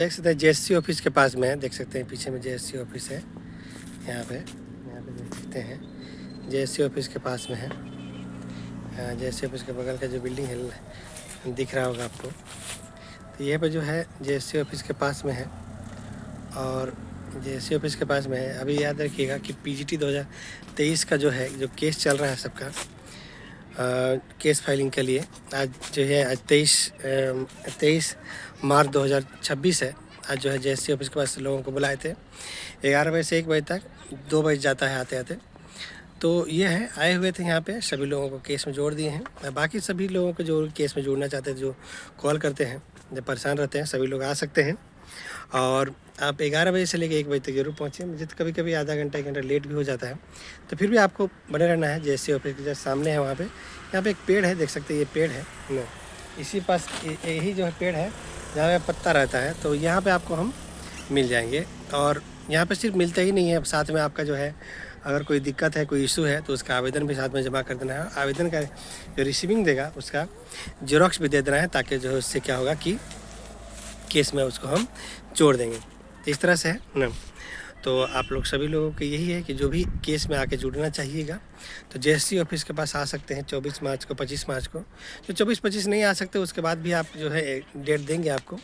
देख सकते हैं जेएससी ऑफिस के पास में है। देख सकते हैं पीछे में जेएससी ऑफिस है। यहाँ पे देख सकते हैं जेएससी ऑफिस के पास में है। जेएससी ऑफिस के बगल का जो बिल्डिंग है दिख रहा होगा आपको। तो ये पे जो है जेएससी ऑफिस के पास में है और जेएससी ऑफिस के पास में है। अभी याद रखिएगा कि पीजीटी 2023 का जो है जो केस चल रहा है सबका केस फाइलिंग के लिए आज जो है आज 23 मार्च 2026 है। आज जो है जेएससी ऑफिस के पास लोगों को बुलाए थे 11 बजे से 1 बजे तक, 2 बज जाता है आते आते। तो ये है आए हुए थे यहाँ पे, सभी लोगों को केस में जोड़ दिए हैं। बाकी सभी लोगों को जो केस में जोड़ना चाहते हैं, जो कॉल करते हैं, जो परेशान रहते हैं, सभी लोग आ सकते हैं। और आप 11 बजे से लेकर 1 बजे तक जरूर पहुँचें। मुझे तो कभी कभी आधा घंटा 1 घंटा लेट भी हो जाता है, तो फिर भी आपको बने रहना है। जेएससी ऑफिस के जस्ट सामने है वहाँ पे, यहाँ पे एक पेड़ है, देख सकते हैं ये पेड़ है ना, इसी पास यही जो है पेड़ है जहाँ पे पत्ता रहता है। तो यहाँ पे आपको हम मिल जाएंगे। और यहाँ पे सिर्फ मिलता ही नहीं है, साथ में आपका जो है अगर कोई दिक्कत है, कोई इशू है, तो उसका आवेदन भी साथ में जमा कर देना है। आवेदन का जो रिसीविंग देगा उसका जेरॉक्स भी दे देना है, ताकि जो है उससे क्या होगा कि केस में उसको हम जोड़ देंगे। तो इस तरह से है ना। तो आप लोग सभी लोगों को यही है कि जो भी केस में आके जुड़ना चाहिएगा तो जेएससी ऑफिस के पास आ सकते हैं 24 मार्च को, 25 मार्च को। जो 24-25 नहीं आ सकते उसके बाद भी आप जो है डेट देंगे आपको,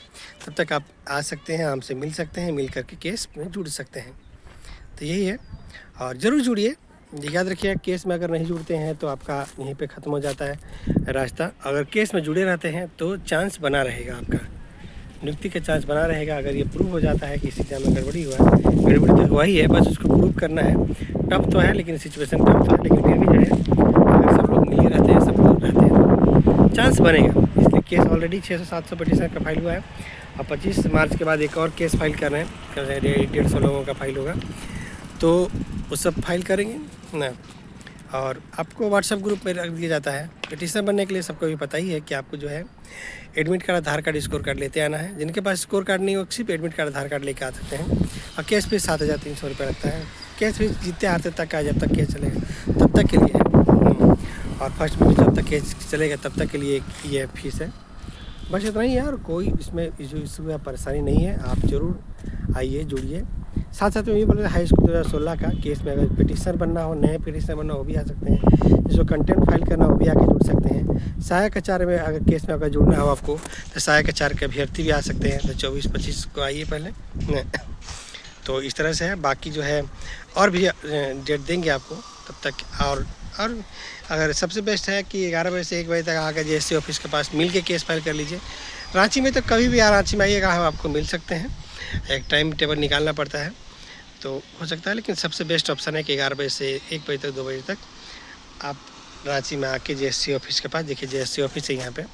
तब तक आप आ सकते हैं, हमसे मिल सकते हैं, मिल करके केस में जुड़ सकते हैं। तो यही है, और ज़रूर जुड़िए। याद रखिए केस में अगर नहीं जुड़ते हैं तो आपका यहीं पे ख़त्म हो जाता है रास्ता। अगर केस में जुड़े रहते हैं तो चांस बना रहेगा, आपका नियुक्ति का चांस बना रहेगा। अगर ये प्रूव हो जाता है कि इस एग्जाम में गड़बड़ी हुआ है, गड़बड़ी तो हुआ ही है, बस उसको प्रूव करना है। टफ तो है, लेकिन सिचुएशन टफ तो है, लेकिन फिर भी जो है अगर सब लोग मिले रहते हैं, सब लोग रहते हैं तो चांस बनेगा। इसलिए केस ऑलरेडी 600-700 पिटीशन का फाइल हुआ है और 25 मार्च के बाद एक और केस फाइल कर रहे हैं, 150 लोगों का फाइल होगा, तो वो सब फाइल करेंगे ना। और आपको व्हाट्सएप ग्रुप में रख दिया जाता है। पिटीशन बनने के लिए सबको भी पता ही है कि आपको जो है एडमिट कार्ड, आधार कार्ड, स्कोर कार्ड लेते आना है। जिनके पास स्कोर कार्ड नहीं हो सिर्फ एडमिट कार्ड, आधार कार्ड लेके आ सकते हैं। और केस फीस 7,300 रुपये लगता है। केस फीस जीतते हारते तक का, जब तक केस चलेगा तब तक के लिए है। और फर्स्ट में जब तक केस चलेगा तब तक के लिए ये फीस है। बस इतना ही है, और कोई इसमें इशू या परेशानी नहीं है। आप ज़रूर आइए, जुड़िए। साथ साथ में ये बोल रहे हाई स्कूल 2016 का केस में अगर पिटीशनर बनना हो, नए पिटीशनर बनना हो, वो भी आ सकते हैं। जिसको कंटेंट फाइल करना हो, वो भी आके जुड़ सकते हैं। सहायक आचार्य में अगर केस में अगर जुड़ना हो आपको, तो सहायक आचार्य के अभ्यर्थी भी आ सकते हैं। तो 24-25 को आइए पहले। तो इस तरह से है। बाकी जो है और भी डेट देंगे आपको तब तक। और अगर सबसे बेस्ट है कि 11 बजे से 1 बजे तक आकर जेएससी ऑफिस के पास मिल के केस फाइल कर लीजिए। रांची में तो कभी भी रांची में आइएगा, हम आपको मिल सकते हैं। एक टाइम टेबल निकालना पड़ता है तो हो सकता है, लेकिन सबसे बेस्ट ऑप्शन है कि 11 बजे से 1 बजे तक, 2 बजे तक आप रांची में आके जेएससी ऑफिस के पास, देखिए जेएससी ऑफिस है, यहाँ पे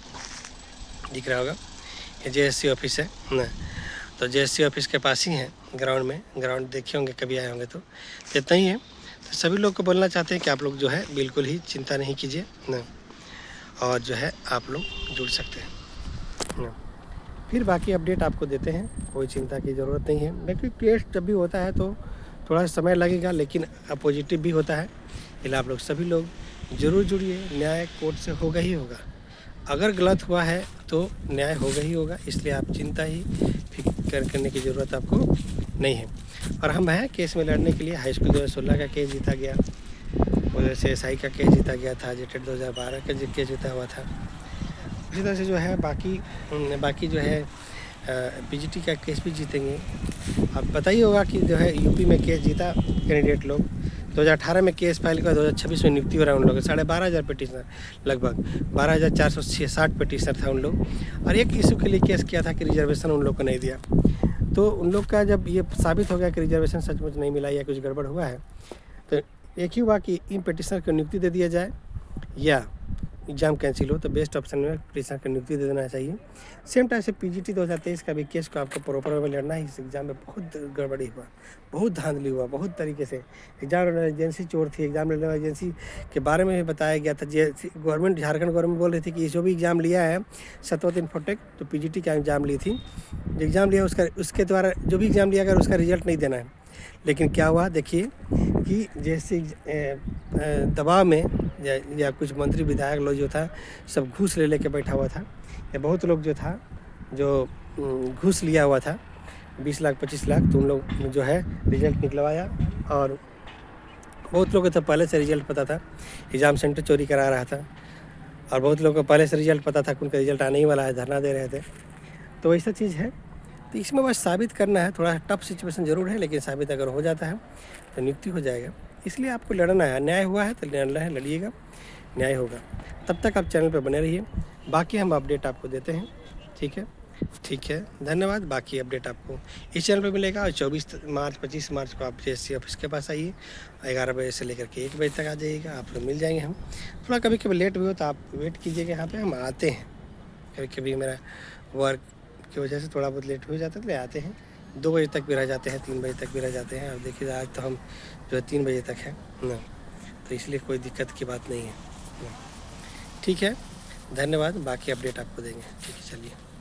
दिख रहा होगा, ये जेएससी ऑफिस है ना। तो जेएससी ऑफिस के पास ही है, ग्राउंड में। ग्राउंड देखे होंगे, कभी आए होंगे तो इतना ही है। तो सभी लोग को बोलना चाहते हैं कि आप लोग जो है बिल्कुल ही चिंता नहीं कीजिए ना, और जो है आप लोग जुड़ सकते हैं ना। फिर बाकी अपडेट आपको देते हैं, कोई चिंता की ज़रूरत नहीं है। लेकिन केस जब भी होता है तो थोड़ा समय लगेगा, लेकिन पॉजिटिव भी होता है। इसलिए आप लोग सभी लोग ज़रूर जुड़िए। न्याय कोर्ट से होगा ही होगा। अगर गलत हुआ है तो न्याय होगा ही होगा। इसलिए आप चिंता ही फिक्र करने की ज़रूरत आपको नहीं है। और हम हैं केस में लड़ने के लिए। हाई स्कूल 2016 का केस जीता गया, उधर से SI का केस जीता गया था, जेटेड 2012 का केस जीता हुआ था। इसी तरह से जो है बाकी जो है पीजीटी का केस भी जीतेंगे। अब पता ही होगा कि जो है यूपी में केस जीता कैंडिडेट लोग। 2018 में केस फाइल किया, 2026 में नियुक्ति हो रहा है उन लोगों का। 12,500 पिटीशनर, लगभग 12,460 पिटीशनर था उन लोग। और एक इशू के लिए केस किया था कि रिजर्वेशन उन लोग को नहीं दिया। तो उन लोग का जब ये साबित हो गया कि रिजर्वेशन सचमुच नहीं मिला या कुछ गड़बड़ हुआ है, तो एक ही हुआ कि इन पिटीशनर को नियुक्ति दे दिया जाए या एग्ज़ाम कैंसिल हो। तो बेस्ट ऑप्शन में पिटीशनर को नियुक्ति दे देना चाहिए। सेम टाइम से पीजीटी 2023 का भी केस को आपको प्रॉपर में लड़ना है। इस एग्ज़ाम में बहुत गड़बड़ी हुआ, बहुत धांधली हुआ, बहुत तरीके से। एग्ज़ाम एजेंसी चोर थी। एग्ज़ाम एजेंसी के बारे में भी बताया गया था। गवर्नमेंट, झारखंड गवर्नमेंट बोल रही थी कि जो भी एग्ज़ाम लिया है सत्वतीन फोटेक, तो पीजीटी का एग्ज़ाम ली थी, जो एग्ज़ाम लिया उसके द्वारा जो भी एग्ज़ाम लिया अगर उसका रिजल्ट नहीं देना है। लेकिन क्या हुआ देखिए कि जैसे दबाव में या कुछ मंत्री विधायक लोग जो था सब घूस ले लेके बैठा हुआ था। या बहुत लोग जो था जो घूस लिया हुआ था 20 लाख 25 लाख तो उन लोग जो है रिजल्ट निकलवाया। और बहुत लोगों को तो पहले से रिजल्ट पता था, एग्ज़ाम सेंटर चोरी करा रहा था। और बहुत लोगों को पहले से रिजल्ट पता था कि उनका रिजल्ट आने ही वाला है, धरना दे रहे थे। तो ऐसा चीज़ है। तो इसमें बस साबित करना है, थोड़ा टफ सिचुएशन ज़रूर है, लेकिन साबित अगर हो जाता है तो नियुक्ति हो जाएगा। इसलिए आपको लड़ना है, अन्याय हुआ है तो लड़िएगा, न्याय होगा। तब तक आप चैनल पर बने रहिए, बाकी हम अपडेट आपको देते हैं। ठीक है, ठीक है, धन्यवाद। बाकी अपडेट आपको इस चैनल पे मिलेगा। और 24 मार्च 25 मार्च को आप JSC ऑफिस के पास आइए, 11 बजे से लेकर के 1 बजे तक आ जाइएगा, आप लोग मिल जाएंगे हम। थोड़ा कभी कभी लेट भी हो तो आप वेट कीजिएगा, यहाँ पे हम आते हैं। कभी कभी मेरा वर्क की वजह से थोड़ा बहुत लेट हो जाता है, तो आते हैं। 2 बजे तक भी रह जाते हैं, 3 बजे तक भी रह जाते हैं। और देखिए आज तो हम जो है 3 बजे तक है ना, तो इसलिए कोई दिक्कत की बात नहीं है ना। ठीक है, धन्यवाद। बाकी अपडेट आपको देंगे। ठीक है, चलिए।